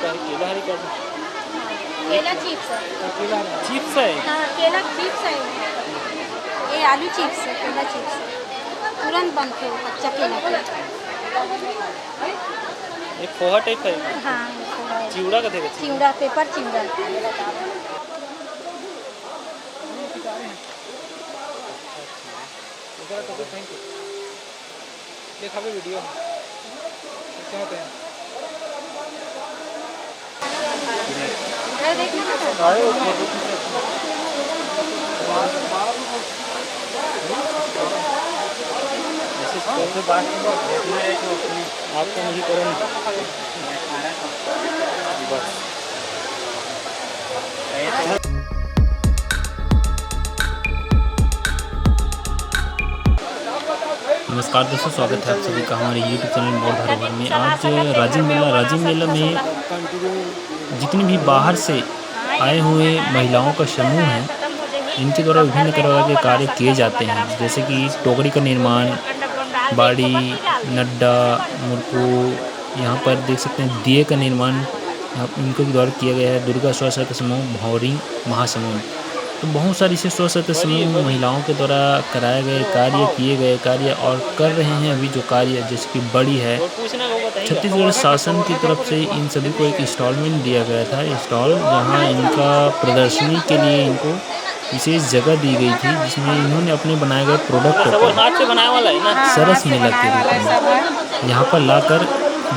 का है, केला हरी कर दो। केला चिप्स है। चिप्स है। हाँ केला चिप्स है। ये आलू चिप्स है, केला चिप्स है, तुरंत बनते हो कच्चा केला के। ये पोहा टाइप है। हाँ चिवड़ा का देगा। चिवड़ा, पेपर चिवड़ा। देखा भी वीडियो चाहते हैं। आपको मुझे करें बस। नमस्कार दोस्तों, स्वागत है आप सभी का हमारे YouTube चैनल मोर धरोहर में। आज राजीव मेला में जितनी भी बाहर से आए हुए महिलाओं का समूह है, इनके द्वारा विभिन्न प्रकार के कार्य किए जाते हैं, जैसे कि टोकरी का निर्माण, बाड़ी, नड्डा, मुरकू। यहाँ पर देख सकते हैं दिए का निर्माण इनके द्वारा किया गया है। दुर्गा स्वसहायता समूह भौरी महासमुंद। तो बहुत सारी से स्वसहायता समूह महिलाओं के द्वारा कराए गए कार्य, किए गए कार्य और कर रहे हैं अभी जो कार्य, जैसे कि बड़ी है। छत्तीसगढ़ शासन की तरफ से इन सभी को एक इंस्टॉलमेंट दिया गया था, स्टॉल, जहां इनका प्रदर्शनी के लिए इनको विशेष जगह दी गई थी, जिसमें इन्होंने अपने बनाए गए प्रोडक्ट को सरस मेला के रूप में यहाँ पर लाकर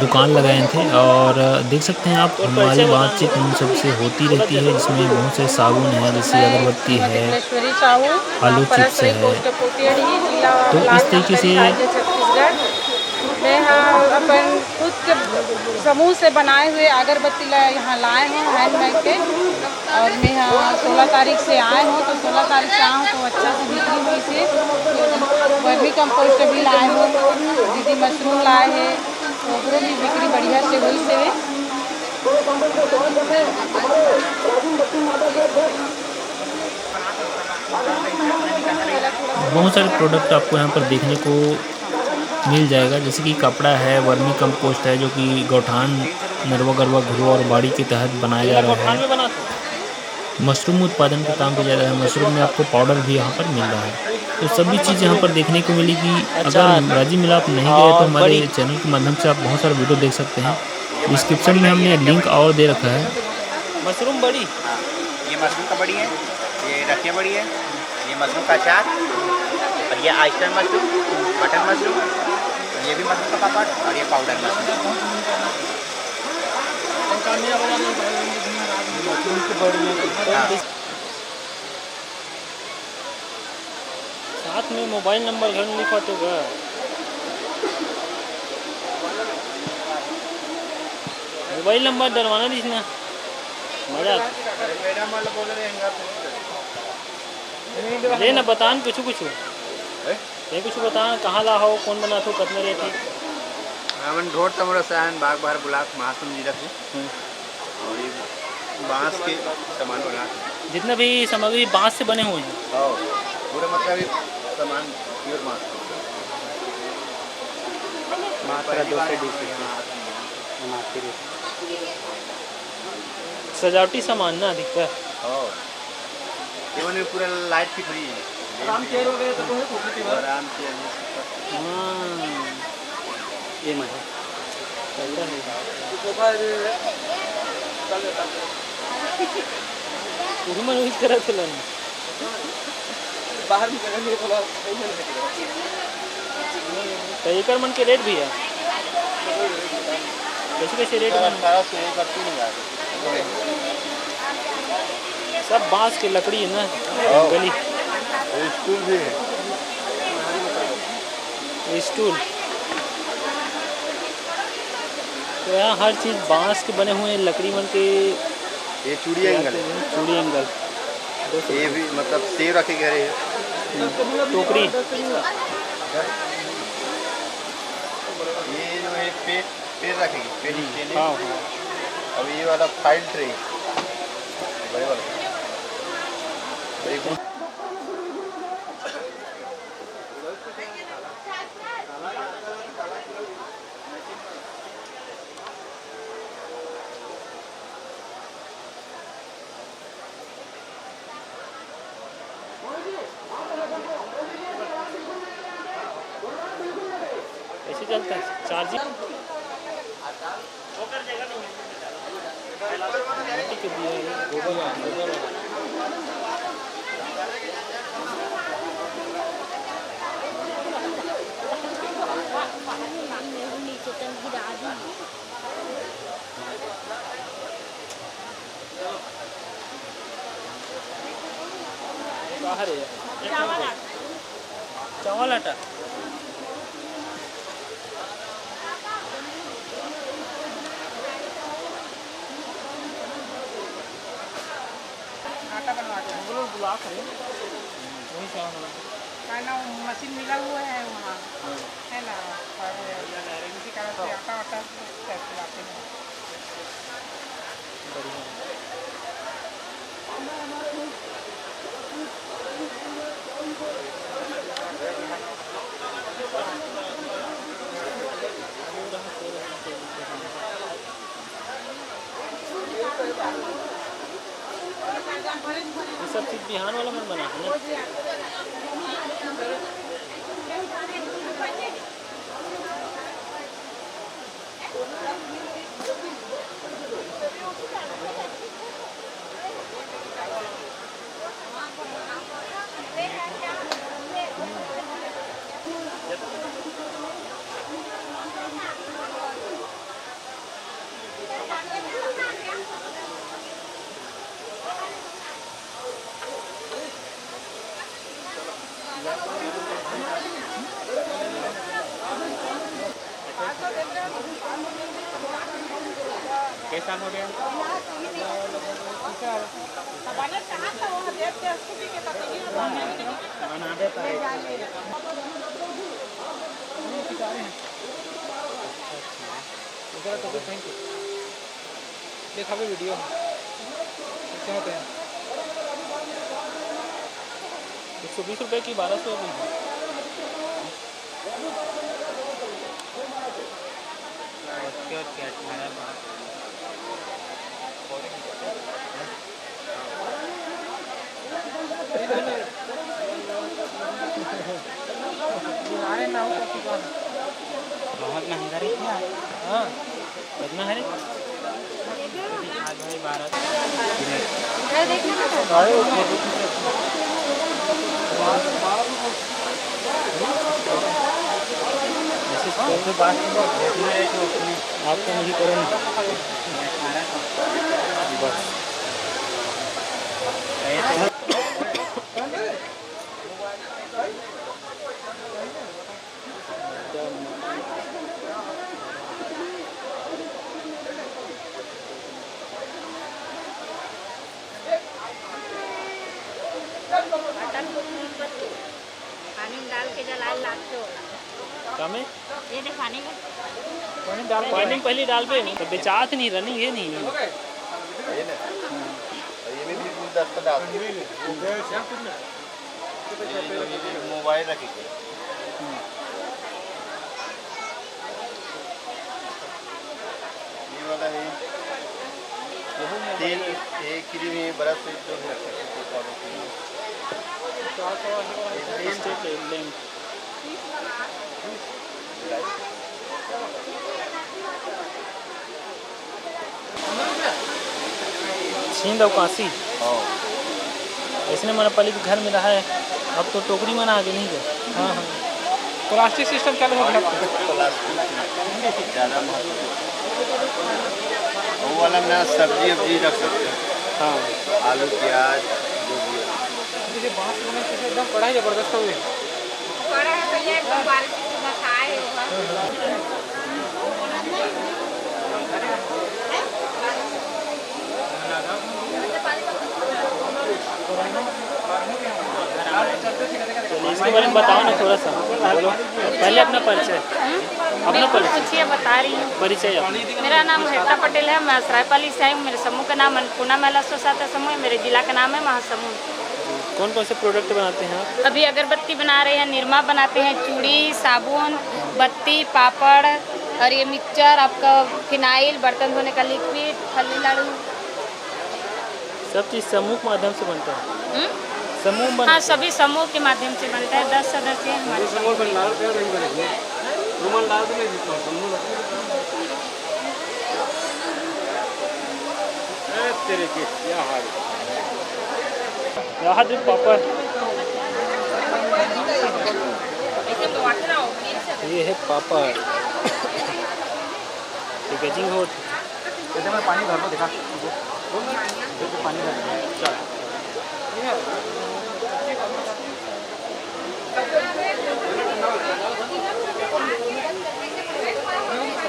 दुकान लगाए थे। और देख सकते हैं आप, हमारी बातचीत उन सबसे होती रहती है, जिसमें बहुत से साबुन है, जैसे अगरबत्ती है, आलू चिप्स है। तो इस तरीके से मैं अपन खुद के समूह से बनाए हुए अगरबत्ती यहाँ लाए हैं हैंडमेड के। और मैं यहाँ 16 तारीख से आए हूँ, तो 16 तारीख से आए हूँ तो अच्छा से बिक्री हुई थी। वर्मी कंपोस्ट भी लाए हूँ, दीदी मशरूम लाए हैं, तो भी बिक्री बढ़िया से हुई से। बहुत सारे प्रोडक्ट आपको यहाँ पर देखने को मिल जाएगा, जैसे कि कपड़ा है, वर्मी कंपोस्ट है, जो कि गौठान, नरवा गरवा घुरो और बाड़ी के तहत बनाया जा रहा है। मशरूम उत्पादन का काम किया जा रहा है। मशरूम में आपको पाउडर भी यहाँ पर मिल रहा है। तो सभी चीज़ यहाँ पर देखने को मिलेगी। अगर राजीव मेला आप नहीं गए तो हमारे चैनल के माध्यम से आप बहुत सारे वीडियो देख सकते हैं। डिस्क्रिप्शन में हमने लिंक और दे रखा है। मशरूम बड़ी, ये मशरूम का बड़ी है, ये रखिया बड़ी है, ये मशरूम का अचार, और ये आइस्टर मशरूम, बटन मशरूम, ये भी मशरूम का पापड़, और ये पाउडर मशरूम। साथ में मोबाइल नंबर घर में लिखवाते होगा। मोबाइल नंबर डरवाना दीजिए, मजा लेना बतान कुछ ये कुछ बताना, कहाँ ला हो, कौन बना हो, कितने रेट है। हमन ढोर तमरा सहन बाग बाहर ब्लॉक महासम जिला से, और ये बांस के सामान बना, जितना भी सामग्री बांस से बने हुए हैं। और पूरा मतलब सामान प्योर बांस, मात्रा 200 सजावटी सामान ना अधिकतर। और ये पूरा लाइट फिट हुई है। आराम से ये मैं बाहर एकड़ मन के रेट भी है, कैसे रेट सब बांस की लकड़ी है ना, गली स्टूल भी है, स्टूल। तो यहाँ हर चीज़ बांस के बने हुए हैं, लकड़ी मन के। ये चूड़ी एंगल है, चूड़ी एंगल, ये भी मतलब सेव रखे गए हैं, टोकरी, ये जो है पेड़ रखेगी, पेड़। हाँ। अब ये वाला फाइल ट्रे बड़े वाला, ऐसे चलता है चार्जिंग के दिया है गोबर नीचे तक गिरा दी। बाहर है चावल आटा आटा बनवा के हम लोग ब्लॉक है वही चावल है ना, मशीन मिला हुआ है वहाँ है ना, और इसी कारण से आटा वाटा खिलाते हैं। बढ़िया ये सब चीज़ बिहान वाला मन बना है ना। कैसा हो गया? बना देता है थैंक यू देखा भी वीडियो क्या होते हैं 120 रुपये की 1200 भी बहुत महंगा रेट है। हाँ कितना है आपको नहीं करें बस पानी में डाल के जला लाते हो क्या में ये दिखाने में पानी पहले डाल पे तो बेचात नहीं रनिंग है नहीं मोबाइल रखी ये वाला है तेल एक क्रीम ये बर्फ से जो भी रख सकते हैं छीन दो काशी इसने मनपाली के घर में रहा है अब तो टोकरी में आ गए नहीं गए हाँ हाँ प्लास्टिक सिस्टम चालू हो गया ज़्यादा वो वाला में सब्जी वब्जी रख सकते हैं हाँ आलू प्याज जो भी है देखिए बाँस बने से एकदम कढ़ाई ज़बरदस्त हो गई बड़ा है भैया एकदम बारिश से बसाए होगा इसके बारे में बताओ ना थोड़ा सा बोलो पहले अपना परिचय पूछिए बता रही हूँ। परिचय मेरा नाम हेता पटेल है, मैं सरायपाली से आई हूँ। मेरे समूह का नाम अन्नपूर्णा महिला स्वसहायता समूह है। मेरे जिला का नाम है महासमूह। कौन कौन से प्रोडक्ट बनाते हैं आप? अभी अगरबत्ती बना रहे हैं, निरमा बनाते हैं, चूड़ी, साबुन, बत्ती, पापड़ और ये मिक्सचर, आपका फिनाइल, बर्तन धोने का लिक्विड, फली लाड़ू। सब चीज़ समूह के माध्यम से बनता है समूह बन हाँ सभी समूह के माध्यम से बनता है। 10 सदस्य हैं हमारे समूह। यहाँ जो पापड़ ये है पापड़ पैकेजिंग हो जैसे मैं पानी भर लो दिखा पानी भर चल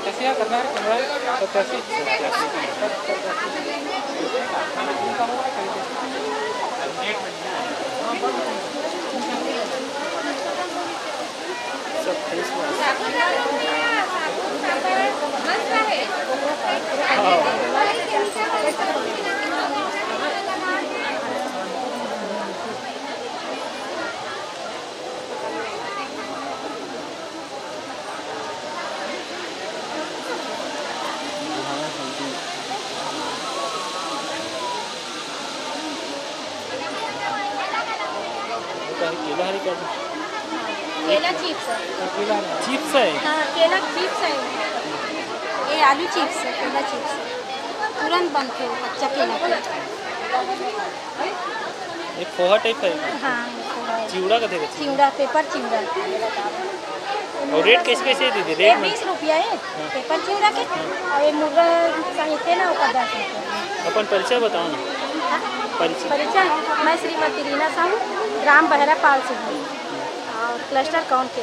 कैसे करना है केला चिप्स है। चिप्स है हाँ केला चिप्स है। ये आलू चिप्स है, केला चिप्स है। तुरंत बनते हो कच्चा केला के। ये पोहा टाइप है हाँ चिवड़ा का देगा चिवड़ा, पेपर चिवड़ा। और रेट कैसे कैसे है दीदी ये रेट में 20 रुपया है पेपर चिवड़ा के। और ये मुर्गा साहित्य ना वो 10 रुपया। अपन परिचय बताओ ना परिचय परिचय मैं श्रीमती रीना साहू, ग्राम बहरा पाल से हूँ और क्लस्टर काउंट के